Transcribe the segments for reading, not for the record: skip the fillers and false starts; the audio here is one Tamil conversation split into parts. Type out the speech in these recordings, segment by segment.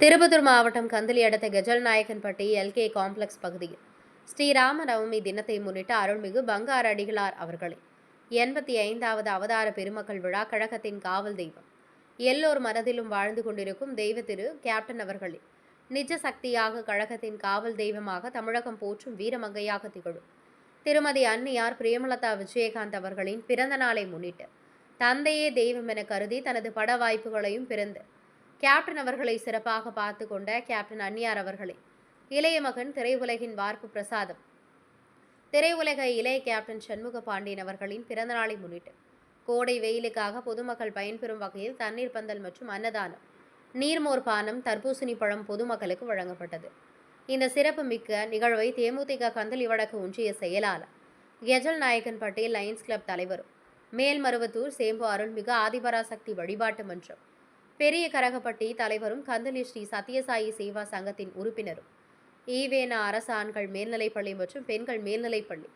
திருப்பத்தூர் மாவட்டம் கந்தளி அடுத்த கெஜல் நாயக்கன்பட்டி எல்கே காம்ப்ளெக்ஸ் பகுதியில் ஸ்ரீராம நவமி தினத்தை முன்னிட்டு அருள்மிகு பங்கார அடிகளார் அவர்களின் 85வது அவதார பெருமக்கள் விழா கழகத்தின் காவல் தெய்வம் எல்லோர் மனதிலும் வாழ்ந்து கொண்டிருக்கும் தெய்வ திரு கேப்டன் அவர்களின் நிஜ சக்தியாக கழகத்தின் காவல் தெய்வமாக தமிழகம் போற்றும் வீரமங்கையாக திகழும் திருமதி அன்னியார் பிரேமலதா விஜயகாந்த் அவர்களின் பிறந்த நாளை முன்னிட்டு தந்தையே தெய்வம் என கருதி தனது பட வாய்ப்புகளையும் பிறந்து கேப்டன் அவர்களை சிறப்பாக பார்த்து கொண்ட கேப்டன் அன்னியார் அவர்களை இளைய மகன் திரையுலகின் வார்ப்பு பிரசாதம் திரையுலக இளைய கேப்டன் சண்முக பாண்டியன் அவர்களின் பிறந்தநாளை முன்னிட்டு கோடை வெயிலுக்காக பொதுமக்கள் பயன்பெறும் வகையில் தண்ணீர் பந்தல் மற்றும் அன்னதானம் நீர்மோர் பானம் தர்பூசணி பழம் பொதுமக்களுக்கு வழங்கப்பட்டது. இந்த சிறப்பு மிக்க நிகழ்வை தேமுதிக கந்தளி வடக்கு ஒன்றிய செயலாளர் கெஜல் நாயக்கன்பட்டி லயன்ஸ் கிளப் தலைவரும் மேல்மருவத்தூர் சேம்பு அருள்மிகு ஆதிபராசக்தி வழிபாட்டு மன்றம் பெரிய கரகப்பட்டி தலைவரும் கந்தளி ஸ்ரீ சத்யசாயி சேவா சங்கத்தின் உறுப்பினரும் ஈவேனா அரசு ஆண்கள் மேல்நிலைப்பள்ளி மற்றும் பெண்கள் மேல்நிலைப்பள்ளி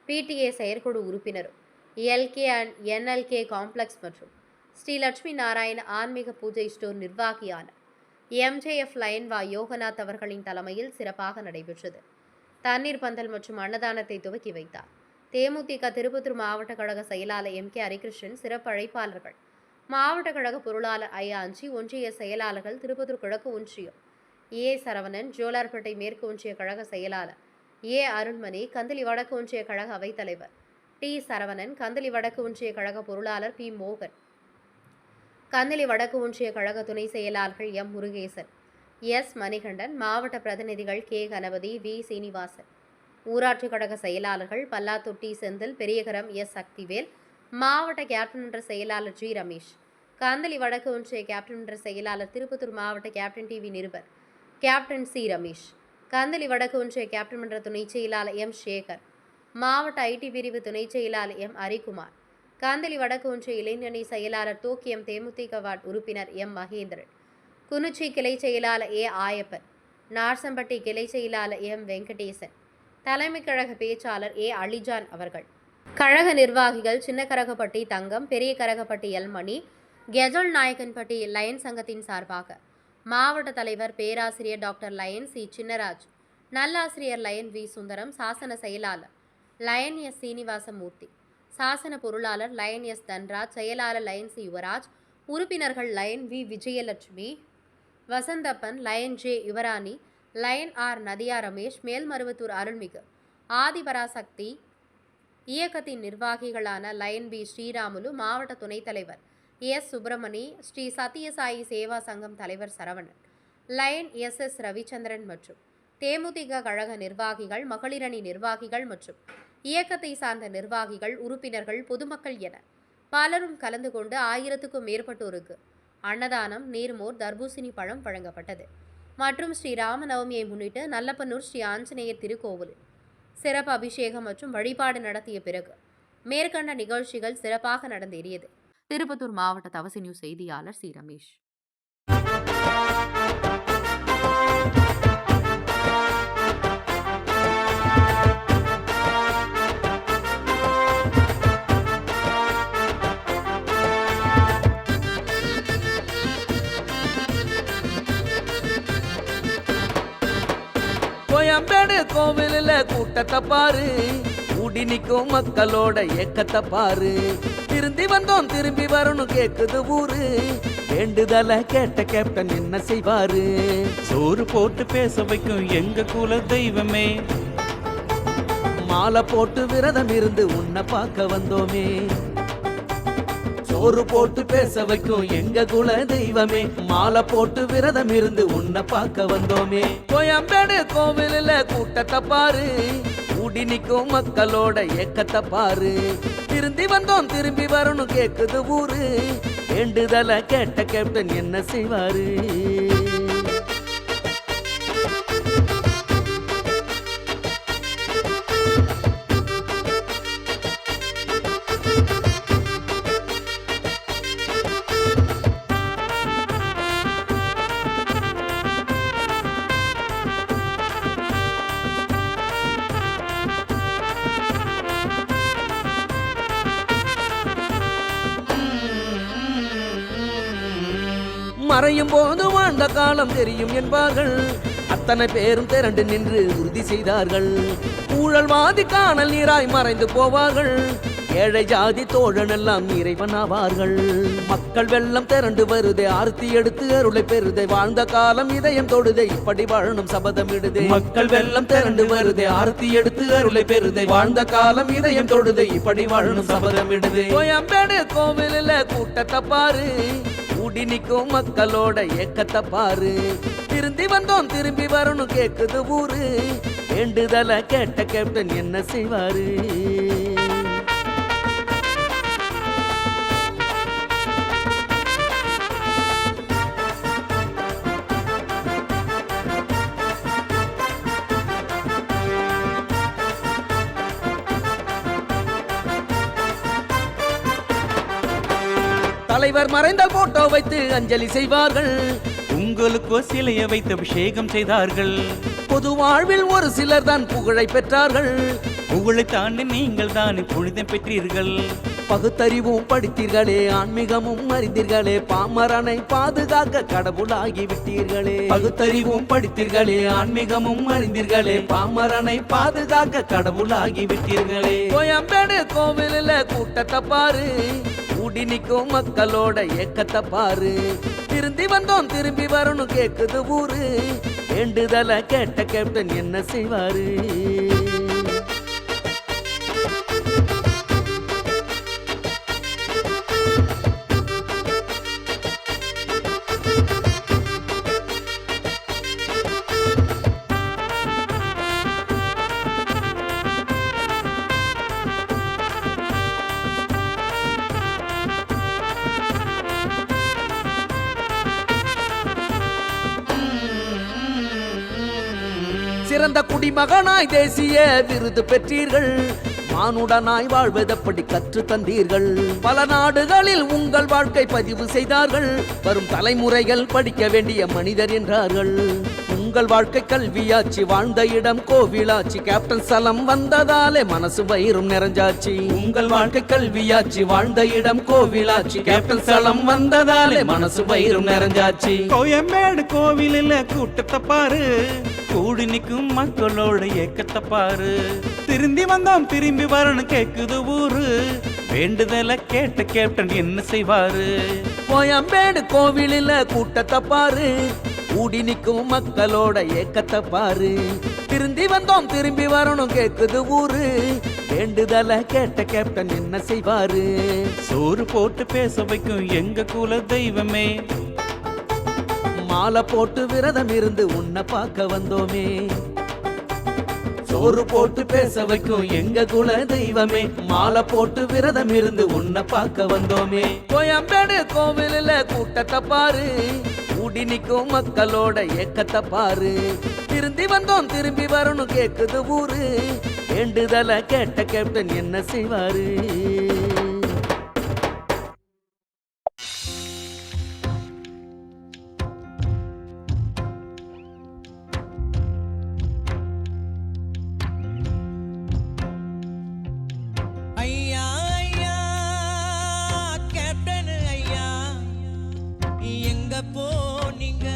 பிடிஏ செயற்குழு உறுப்பினரும் எல்கே அண்ட் என்எல்கே காம்ப்ளெக்ஸ் மற்றும் ஸ்ரீ லட்சுமி நாராயண ஆன்மீக பூஜை ஸ்டோர் நிர்வாகியான எம்ஜேஎஃப் லயன் வா யோகநாத் அவர்களின் தலைமையில் சிறப்பாக நடைபெற்றது. தண்ணீர் பந்தல் மற்றும் அன்னதானத்தை துவக்கி வைத்தார். தேமுதிக திருப்பத்தூர் மாவட்ட கழக செயலாளர் எம் கே ஹரிகிருஷ்ணன், சிறப்பு அழைப்பாளர்கள் மாவட்ட கழக பொருளாளர் ஐயாஞ்சி, ஒன்றிய செயலாளர்கள் திருப்பத்தூர் கிழக்கு ஒன்றியம் ஏ சரவணன், ஜோலார்பேட்டை மேற்கு ஒன்றிய கழக செயலாளர் ஏ அருண்மணி, கந்தளி வடக்கு ஒன்றிய கழக அவைத்தலைவர் டி சரவணன், கந்தளி வடக்கு ஒன்றிய கழக பொருளாளர் பி மோகன், கந்தளி வடக்கு ஒன்றிய கழக துணை செயலாளர்கள் எம் முருகேசன், எஸ் மணிகண்டன், மாவட்ட பிரதிநிதிகள் கே கணபதி, வி சீனிவாசன், ஊராட்சி கழக செயலாளர்கள் பல்லாத்தொட்டி செந்தில், பெரியகரம் எஸ் சக்திவேல், மாவட்ட கேப்டன் என்ற செயலாளர் ஜி ரமேஷ், கந்தளி வடக்கு ஒன்றிய கேப்டன் என்ற செயலாளர் திருப்பத்தூர் மாவட்ட கேப்டன் டிவி நிருபர் கேப்டன் சி ரமேஷ், கந்தளி வடக்கு ஒன்றிய கேப்டன் என்ற துணை செயலாளர் எம் சேகர், மாவட்ட ஐடி பிரிவு துணை செயலாளர் எம் ஹரிகுமார், கந்தளி வடக்கு ஒன்றிய இளைஞரணி செயலாளர் தோக்கியம் தேமுதிக வார்டு உறுப்பினர் எம் மகேந்திரன், குனுச்சி கிளை செயலாளர் ஏ ஆயப்பன், நார்சம்பட்டி கிளை செயலாளர் எம் வெங்கடேசன், தலைமை கழக பேச்சாளர் ஏ அலிஜான் அவர்கள், கழக நிர்வாகிகள் சின்ன கரகப்பட்டி தங்கம், பெரிய கரகப்பட்டி எல்மணி, கெஜல் நாயக்கன்பட்டி லயன் சங்கத்தின் சார்பாக மாவட்ட தலைவர் பேராசிரியர் டாக்டர் லயன் சி சின்னராஜ், நல்லாசிரியர் லயன் வி சுந்தரம், சாசன செயலாளர் லயன் எஸ் சீனிவாசமூர்த்தி, சாசன பொருளாளர் லயன் எஸ் தன்ராஜ், செயலாளர் லயன் சி யுவராஜ், உறுப்பினர்கள் lion V Vijayalakshmi, Vasanthappan, lion J Yuvarani, lion R Nadhiya Ramesh, Melmaruvathur அருள்மிகு ஆதிபராசக்தி இயக்கத்தின் நிர்வாகிகளான லயன் பி ஸ்ரீராமுலு, மாவட்ட துணைத் தலைவர் எஸ் சுப்பிரமணி, ஸ்ரீ சத்யசாயி சேவா சங்கம் தலைவர் Saravanan, lion S S Ravichandran மற்றும் தேமுதிக கழக நிர்வாகிகள், மகளிரணி நிர்வாகிகள் மற்றும் இயக்கத்தை சார்ந்த நிர்வாகிகள், உறுப்பினர்கள், பொதுமக்கள் என பலரும் கலந்து கொண்டு 1000க்கும் மேற்பட்டோருக்கு அன்னதானம், நீர்மோர், தர்பூசணி பழம் வழங்கப்பட்டது. மற்றும் ஸ்ரீ ராமநவமியை முன்னிட்டு நல்லப்பனூர் ஸ்ரீ ஆஞ்சநேயர் திருக்கோவிலில் சிறப்பு அபிஷேகம் மற்றும் வழிபாடு நடத்திய பிறகு மேற்கண்ட நிகழ்ச்சிகள் சிறப்பாக நடந்தேறியது. திருப்பத்தூர் மாவட்ட தவசி நியூஸ் செய்தியாளர் சி ரமேஷ். கோயம்பேடு கோவிலில் கூட்டத்தை பாரு, கூடி நிற்கும் மக்களோட ஏக்கத்தை பாரு. திருந்தி வந்தோம் திரும்பி வரணும் கேக்குது ஊரு, வேண்டுதல கேட்ட கேப்டன் என்ன செய்வாரு? சோறு போட்டு பேச வைக்கும் எங்க குல தெய்வமே, மாலை போட்டு விரதம் இருந்து உன்னை பார்க்க வந்தோமே. சோறு போட்டு பேச வைக்கும் எங்க குல தெய்வமே, மாலை போட்டு விரதம் இருந்து உன்னை பார்க்க வந்தோமே. கோயம்பேடு கோவிலில் கூட்டத்தை பாரு, கூடி நிற்கும் மக்களோட ஏக்கத்தை பாரு. திருந்தி வந்தோம் திரும்பி வரணும் கேக்குது ஊரு, வேண்டுதல கேட்ட கேப்டன் என்ன செய்வாரு? மறையும் போது வாழ்ந்த காலம் தெரியும் என்பார்கள். அத்தனை பேரும் திரண்டு நின்று உறுதி செய்தார்கள். ஊழல்வாதி காணல் நீராய் மறைந்து போவார்கள். ஏழை ஜாதி தோழன் எல்லாம் இறைவனாவார்கள். மக்கள் வெள்ளம் திரண்டு வருதே, ஆர்த்தி எடுத்து அருளை பெறுதே, வாழ்ந்த காலம் இதயம் தொடுதே, இப்படி வாழணும் சபதம் இடுதே. மக்கள் வெள்ளம் திரண்டு வருதே, ஆர்த்தி எடுத்து அருளை பெறுதே, வாழ்ந்த காலம் இதயம் தொடுதே, இப்படி வாழணும் சபதம் இடுதே. கோயம்பேடு கோவிலில் கூட்டத்தை பாரு, கூடி நிற்கும் மக்களோட ஏக்கத்தை பாரு. திருந்தி வந்தோம் திரும்பி வரணும் கேக்குது ஊரு, வேண்டுதல கேட்ட கேப்டன் என்ன செய்வாரு? தலைவர் மறைந்த போட்டோ வைத்து அஞ்சலி செய்வார்கள். உங்களுக்கோ சிலையை வைத்து அபிஷேகம் செய்தார்கள். பொது வாழ்வில் ஒரு சிலர் தான் புகழை பெற்றார்கள். புகழை தாண்டி நீங்கள் தானே புனிதம் பெற்றீர்கள். பகுத்தறிவும் படித்தீர்களே, ஆன்மீகமும் அறிந்தீர்களே, பாமரனை பாதுகாக்க கடவுளாகி விட்டீர்களே. பகுத்தறிவும் படித்தீர்களே, ஆன்மீகமும் அறிந்தீர்களே, பாமரனை பாதுகாக்க கடவுளாகி விட்டீர்களே. கோயம்பேடு கோவிலில் கூட்டத்தை பாரு, கூடி நிற்கும் மக்களோட ஏக்கத்தை பாரு. திருந்தி வந்தோம் திரும்பி வரணும் கேக்குது ஊரு, வேண்டுதல கேட்ட கேப்டன் என்ன செய்வாரு? சிறந்த குடிமகனாய் தேசிய விருது பெற்றீர்கள். மானுடனாய் வாழ்வதப்படி கற்று தந்தீர்கள். பல நாடுகளில் உங்கள் வாழ்க்கை பதிவு செய்தார்கள். வரும் தலைமுறைகள் படிக்க வேண்டிய மனிதர் என்றார்கள். உங்கள் வாழ்க்கை கல்வியாச்சு, வாழ்ந்த இடம் கோவிலாச்சு, கேப்டன் ஸ்தலம் வந்ததாலே மனசு வயிறும் நிறைஞ்சாச்சு. உங்கள் வாழ்க்கை கல்வியாச்சு, வாழ்ந்த இடம் கோவிலாச்சு, கேப்டன் ஸ்தலம் வந்ததாலே மனசு வயிறும் நிறைஞ்சாச்சு. கோயம்பேடு கோவிலில் கூட்டத்தை பாரு, கூடி நிற்கும் மக்களோட ஏக்கத்தை பாரு. திரும்பி வந்தோம் திரும்பி வரணும் கேக்குது ஊரு, வேண்டுதல கேட்ட கேப்டன் என்ன செய்வாரு? கோயம்பேடு கோவிலில் கூட்டத்தை பாரு, கூடி நிற்கும் மக்களோட ஏக்கத்தை பாரு. திருந்தி வந்தோம் திரும்பி வரணும் கேக்குது ஊரு, வேண்டுதல கேட்ட கேப்டன் என்ன செய்வாரு? சோறு போட்டு பேச வைக்கும் எங்க குல தெய்வமே, மாலை போட்டு விரதம் இருந்து உன்னை பார்க்க வந்தோமே. சோறு போட்டு பேச வைக்கும் எங்க குல தெய்வமே, மாலை போட்டு விரதம் இருந்து உன்னை பார்க்க வந்தோமே. கோயம்பேடு கோவிலில் கூட்டத்தை பாரு, கூடி நிற்கும் மக்களோட ஏக்கத்தை பாரு. திருந்தி வந்தோம் திரும்பி வரணும் கேக்குது ஊரு, வேண்டுதல கேட்ட கேப்டன் என்ன செய்வாரு? போனீங்க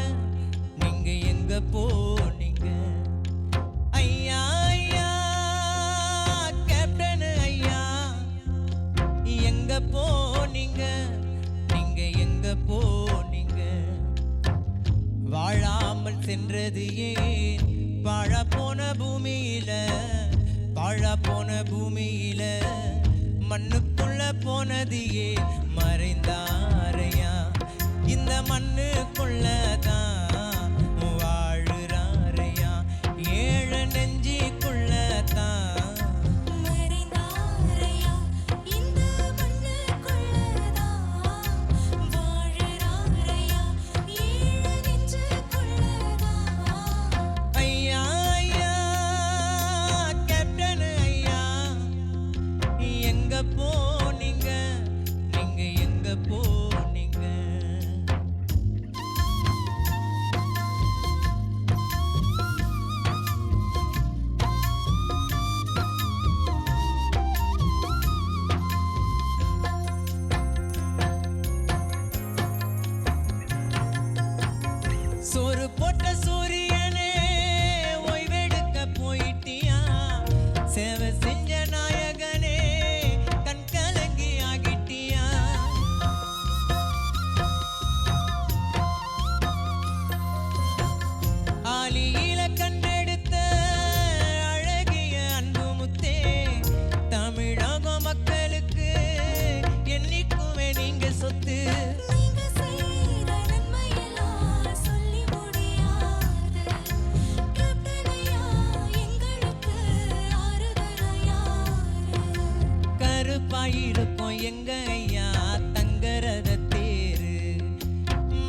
நீங்க எங்க போனீங்க ஐயா ஐயா கேப்டன் ஐயா எங்க போனீங்க நீங்க எங்க போனீங்க வாழாமல் சென்றது ஏன் வாழ போன பூமியில மண்ணுக்குள்ள போனது ஏன் மறைந்தாரையா இந்த மண்ணுக்குள்ளதான் வாழுறாரையா ஏழ நெஞ்சிக்குள்ளதான் மறைந்தாரையா இந்த மண்ணுக்குள்ளதான் வாழுறாரையா ஏழ நெஞ்சிக்குள்ளதான் ஐயா ஐயா கேப்டன் ஐயா எங்க போனீங்க நீங்க எங்க போனீங்க சிறப்பா இருக்கும் எங்க ஐயா தங்கரத தேரு.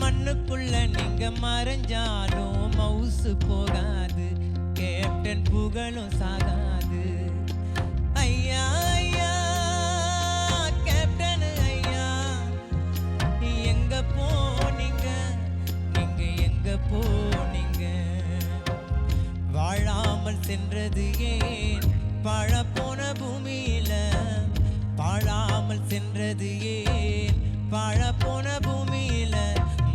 மண்ணுக்குள்ள நீங்க மறைஞ்சாலும் மவுசு போகாது, கேப்டன் புகழும் சாகாது. ஐயா ஐயா கேப்டன் ஐயா, எங்க போனீங்க, நீங்க எங்க போனீங்க? வாழாமல் சென்றது ஏன் வாழப்போன பூமியில? வாழாமல் சென்றது ஏன் வாழப்போன பூமியில?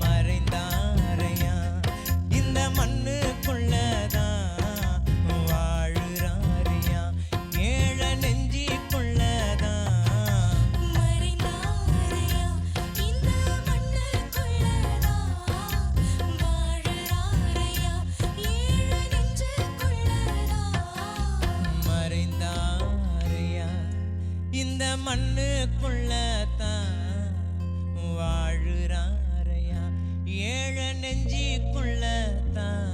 மறைந்தாரையா இந்த மண்ணுக்குள்ளதான் வாழுறாரையா, ஏழ நெஞ்சிக்குள்ளதான். மறைந்தாரையா இந்த மண்ணுக்குள்ளதான் வாழுறாரையா, ஏழு நெஞ்சுக்குள்ளதான். மறைந்தாரையா இந்த மண்ணுக்குள்ளதான் வாழுறாரையா, ஏழ நெஞ்சிக்குள்ளதான்.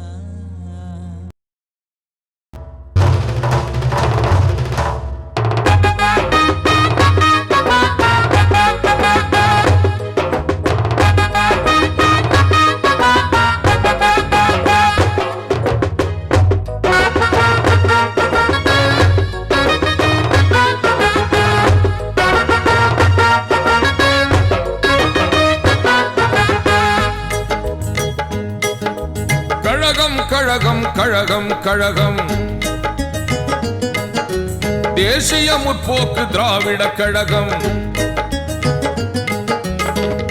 கழகம் கழகம் கழகம் கழகம் தேசிய முற்போக்கு திராவிட கழகம்.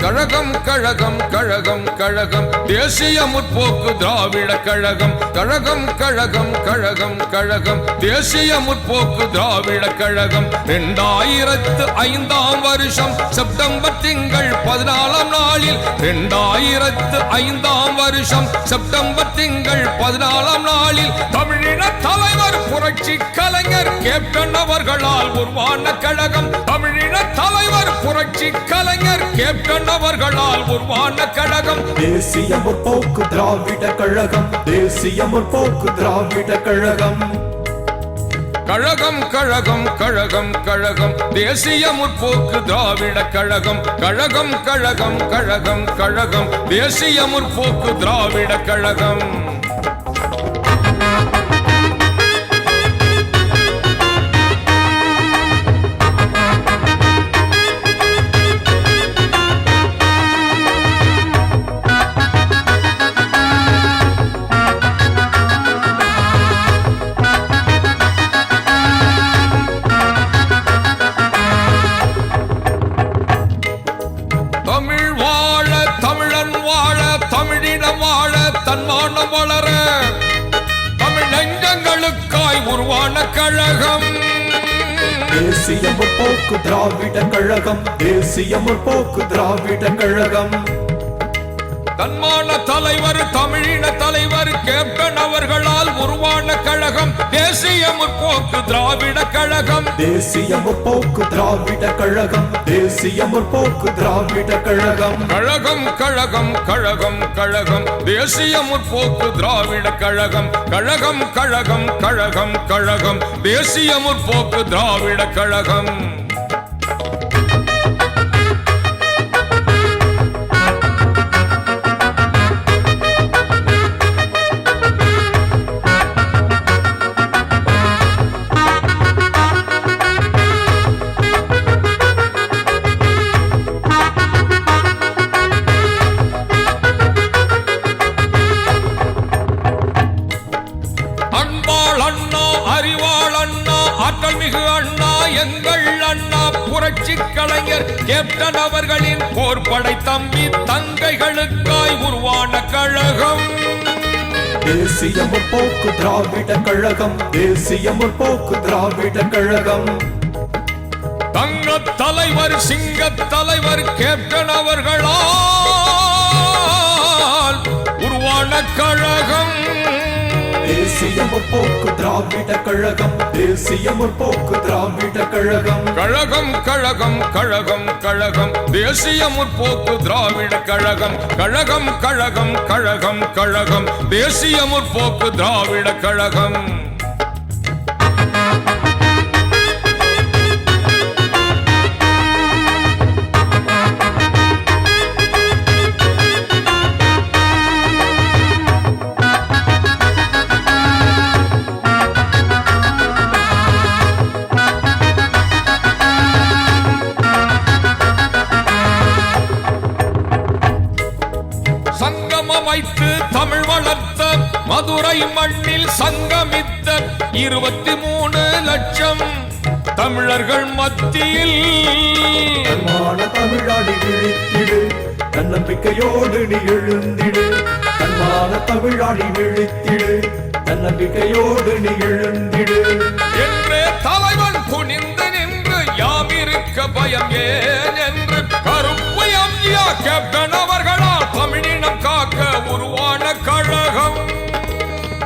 கழகம் கழகம் கழகம் கழகம் தேசிய முற்போக்கு திராவிட கழகம். கழகம் கழகம் கழகம் கழகம் தேசிய முற்போக்கு திராவிட கழகம். 2005ஆம் வருஷம் செப்டம்பர் திங்கள் 14ஆம் நாளில் 2005ஆம் வருஷம் செப்டம்பர் திங்கள் 14ஆம் நாளில் தமிழின தலைவர் புரட்சி கலைஞர் கேப்டன் அவர்களால் உருவான கழகம். தமிழின தலைவர் புரட்சி கலைஞர் கேப்டன் அவர்களால் உருவான கழகம். தேசிய முற்போக்கு திராவிட கழகம். தேசிய முற்போக்கு திராவிட கழகம். கழகம் கழகம் கழகம் கழகம் தேசிய முற்போக்கு திராவிட கழகம். கழகம் கழகம் கழகம் கழகம் தேசிய முற்போக்கு திராவிட கழகம். தமிழ் வாழ, தமிழன் வாழ, தமிழினம் வாழ, தன்மானம் வளர, தமிழ் நெஞ்சங்களுக்காய் உருவான கழகம். தேசிய முற்போக்கு திராவிட கழகம். தேசிய முற்போக்கு திராவிட கழகம். தன்மான தலைவர் தமிழின தலைவர் கேப்டன் அவர்களால் உருவான கழகம். தேசிய முற்போக்கு திராவிட கழகம். தேசிய முற்போக்கு திராவிட கழகம். தேசிய முற்போக்கு திராவிட கழகம். கழகம் கழகம் கழகம் கழகம் தேசிய முற்போக்கு திராவிட கழகம். கழகம் கழகம் கழகம் கழகம் தேசிய முற்போக்கு திராவிட கழகம். அன்பாள் அண்ணா, அறிவாள் அண்ணா, ஆற்றல் மிகு அண்ணா, எங்கள் அண்ணா புரட்சி கலைஞர் கேப்டன் அவர்களின் போர்படை தம்பி தங்கைகளுக்காய் உருவான கழகம். தேசிய முற்போக்கு திராவிட கழகம். தேசிய முற்போக்கு திராவிட கழகம். தங்க தலைவர் சிங்க தலைவர் கேப்டன் அவர்களால் உருவான கழகம். தேசிய முற்போக்கு திராவிட கழகம். தேசிய முற்போக்கு திராவிட கழகம். கழகம் கழகம் கழகம் கழகம் தேசிய முற்போக்கு திராவிட கழகம். கழகம் கழகம் கழகம் கழகம் தேசிய முற்போக்கு திராவிட கழகம். மதுரை மண்ணில் சங்கமித்த 23 லட்சம் தமிழர்கள் மத்தியில் தன்மான தமிழாடி விழித்திடு தன்னம்பிக்கையோடு நீ எழுந்திடு தன்மான தமிழாடி விழித்திடு தன்னம்பிக்கையோடு நீ எழுந்திடு என்றே தலைவன் துணிந்து நின்று யாமிருக்க பயம் ஏன் என்று கருப்பு எம்ஜிஆர் கேப்டன் அவர்களால் தமிழினம் காக்க உருவான கழகம்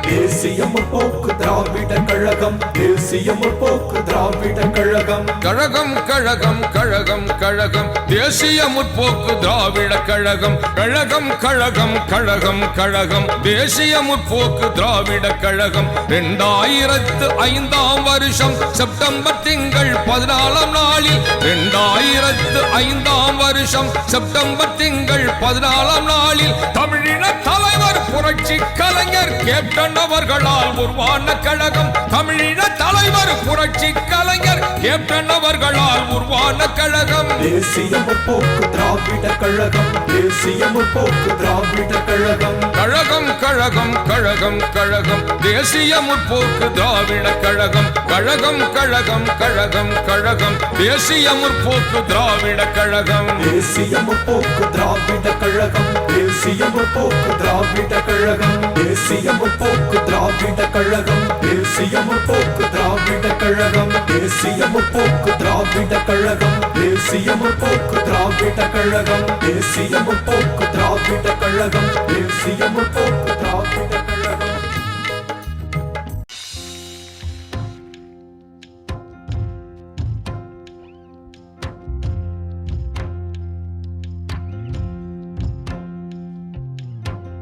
தேசிய முற்போக்கு திராவிட கழகம் தேசிய முற்போக்கு திராவிட கழகம் கழகம் கழகம் கழகம் கழகம் தேசிய முற்போக்கு திராவிட கழகம் கழகம் கழகம் கழகம் கழகம் தேசிய முற்போக்கு திராவிட கழகம் 2005 வருஷம் செப்டம்பர் திங்கள் 14 நாளில் 2005 வருஷம் செப்டம்பர் திங்கள் 14 நாளில் தமிழின தலைவர் புரட்சி கலைஞர் கேப்டன் அவர்களால் உருவான கழகம் தமிழின தலைவர் புரட்சி கலைஞர் கேப்டன் அவர்களால் உருவான கழகம் தேசிய முற்போக்கு திராவிட கழகம் தேசிய முற்போக்கு திராவிட கழகம் கழகம் கழகம் கழகம் கழகம் தேசிய முற்போக்கு திராவிட கழகம் கழகம் கழகம் கழகம் கழகம் தேசிய முற்போக்கு திராவிட கழகம் தேசிய முற்போக்கு திராவிட கழகம் தேசிய முற்போக்கு திராவிட கழகம் தேசிய முற்போக்கு திராவிட கழகம் தேசிய முற்போக்கு திராவிட கழகம் தேசிய முற்போக்கு திராவிட கழகம் தேசிய முற்போக்கு திராவிட கழகம் தேசிய முற்போக்கு திராவிட கழகம் தேசிய முற்போக்கு திராவிட கழகம்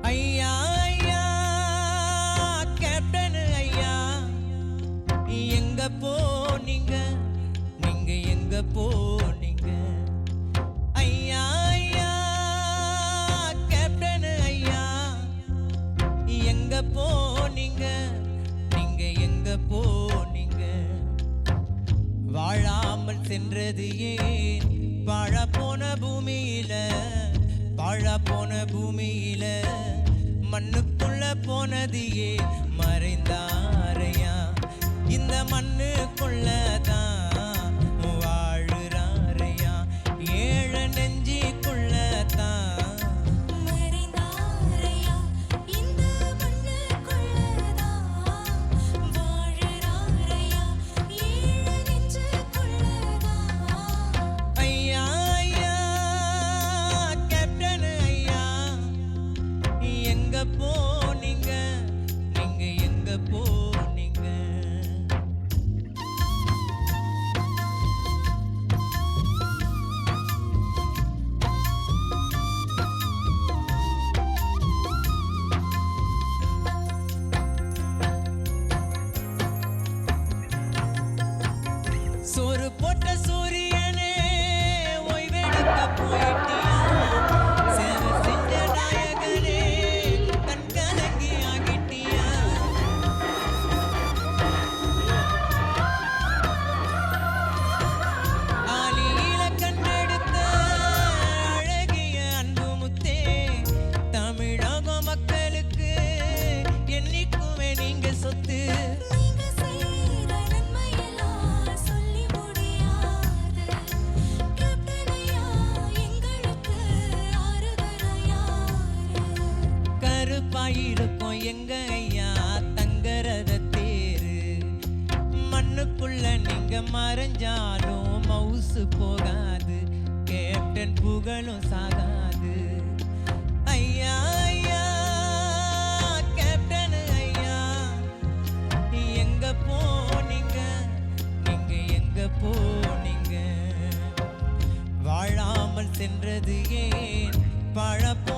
ஐயா ஐயா கேப்டன் ஐயா எங்க போனீங்க நீங்க எங்க போனீங்க ஐயா ஐயா கேப்டன் ஐயா எங்க போனீங்க நீங்க எங்க போனீங்க வாழாமல் சென்றது ஏன் வாழ போன பூமியில மண்ணுக்குள்ள போனது ஏன் மறைந்தாரையா இந்த மண்ணுக்குள்ள தான் வாழுறாரையா ஏழ நெஞ்சிக்குள்ள தான் மறைந்தாரையா இந்த மண்ணுக்குள்ளதான் வாழுறாரையா ஏழு நெஞ்சுக்குள்ளதான் ஐயா ஐயா கேப்டன் ஐயா எங்க போனீங்க நீங்க எங்க போனீங்க சோறு போட்ட சூரியனே ஓய்வெடுக்க போயிட்டியா சேவை செஞ்ச நாயகனே கண் கலங்கி ஆகிட்டியா ஆலியில கண்டெடுத்த அழகிய அன்பு முத்தே தமிழக மக்களுக்கு என்னைக்குமே நீங்க சொத்து நீங்க செய்த நன்மையெல்லாம் சொல்லி முடியாது கேப்டனையா எங்களுக்கு ஆறுதலையா கருப்பாயிருக்கும் எங்க ஐயா தங்கரத தேரு மண்ணுக்குள்ள நீங்க மறைஞ்சாலும் மவுசு போகாது கேப்டன் புகழும் சாகாது ஐயா ஐயா கேப்டன் ஐயா எங்க போனீங்க நீங்க எங்க போனீங்க வாழாமல் சென்றது ஏன் பழப்போ